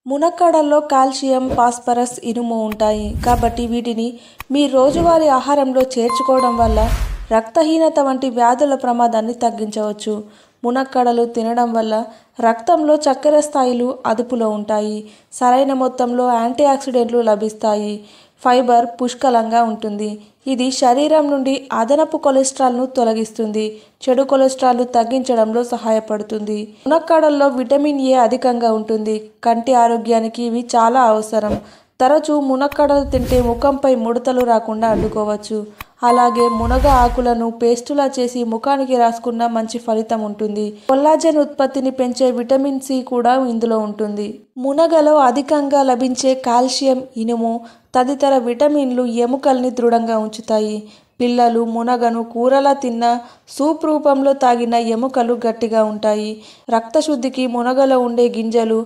మునక్కాడల్లో calcium, phosphorus, ఇనుము ఉంటాయి కాబట్టి వీటిని మీ రోజువారీ ఆహారంలో చేర్చుకోవడం వల్ల రక్తహీనత వంటి వ్యాధుల ప్రమాదాన్ని తగ్గించవచ్చు. మునక్కాడలు తినడం వల్ల రక్తంలో చక్కెర స్థాయిలు అదుపులో ఉంటాయి. సరైన మొత్తంలో యాంటీఆక్సిడెంట్లు లభిస్తాయి. ఫైబర్ పుష్కలంగా ఉంటుంది. ఇది శరీరం నుండి అదనపు కొలెస్ట్రాల్ను తొలగిస్తుంది. చెడు కొలెస్ట్రాల్ను తగ్గించడంలో సహాయపడుతుంది. మునక్కాడల్లో విటమిన్ ఏ అధికంగా ఉంటుంది. కంటి ఆరోగ్యానికి ఇవి చాలా అవసరం. తరచూ మునక్కాడలు తింటే ముఖంపై ముడతలు రాకుండా అడ్డుకోవచ్చు. అలాగే మునగ ఆకులను పేస్టులా చేసి ముఖానికి రాసుకున్న మంచి ఫలితం ఉంటుంది. కొల్లాజెన్ ఉత్పత్తిని పెంచే విటమిన్ సి కూడా ఇందులో ఉంటుంది. మునగలో అధికంగా లభించే కాల్షియం, ఇనుము తదితర విటమిన్లు ఎముకల్ని దృఢంగా ఉంచుతాయి. పిల్లలు మునగను కూరలా తిన్నా, సూప్ రూపంలో తాగిన ఎముకలు గట్టిగా ఉంటాయి. రక్తశుద్ధికి మునగలో ఉండే గింజలు,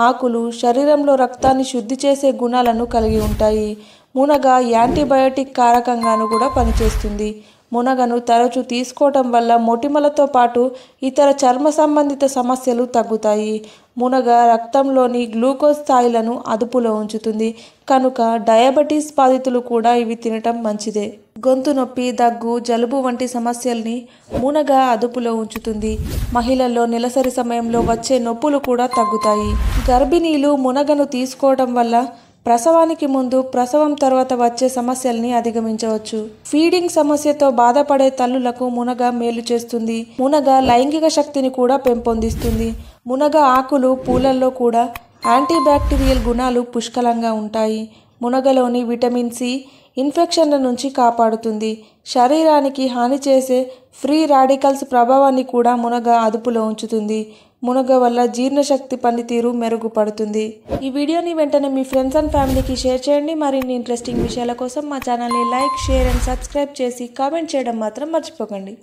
ఆకులు శరీరంలో రక్తాన్ని శుద్ధి చేసే గుణాలను కలిగి ఉంటాయి. మునగ యాంటీబయోటిక్ కారకంగాను కూడా పనిచేస్తుంది. మునగను తరచూ తీసుకోవటం వల్ల మొటిమలతో పాటు ఇతర చర్మ సంబంధిత సమస్యలు తగ్గుతాయి. మునగ రక్తంలోని గ్లూకోజ్ స్థాయిలను అదుపులో ఉంచుతుంది కనుక డయాబెటీస్ బాధితులు కూడా ఇవి తినటం మంచిదే. గొంతు నొప్పి, దగ్గు, జలుబు వంటి సమస్యల్ని మునగ అదుపులో ఉంచుతుంది. మహిళల్లో నెలసరి సమయంలో వచ్చే నొప్పులు కూడా తగ్గుతాయి. గర్భిణీలు మునగను తీసుకోవడం వల్ల ప్రసవానికి ముందు, ప్రసవం తర్వాత వచ్చే సమస్యల్ని అధిగమించవచ్చు. ఫీడింగ్ సమస్యతో బాధపడే తల్లులకు మునగ మేలు చేస్తుంది. మునగ లైంగిక శక్తిని కూడా పెంపొందిస్తుంది. మునగ ఆకులు, పూలల్లో కూడా యాంటీబ్యాక్టీరియల్ గుణాలు పుష్కలంగా ఉంటాయి. మునగలోని విటమిన్ సి ఇన్ఫెక్షన్ల నుంచి కాపాడుతుంది. శరీరానికి హాని చేసే ఫ్రీ రాడికల్స్ ప్రభావాన్ని కూడా మునగ అదుపులో ఉంచుతుంది. మునగ వల్ల జీర్ణశక్తి పనితీరు మెరుగుపడుతుంది. ఈ వీడియోని వెంటనే మీ ఫ్రెండ్స్ అండ్ ఫ్యామిలీకి షేర్ చేయండి. మరిన్ని ఇంట్రెస్టింగ్ విషయాల కోసం మా ఛానల్ని లైక్, షేర్ అండ్ సబ్స్క్రైబ్ చేసి కామెంట్ చేయడం మాత్రం మర్చిపోకండి.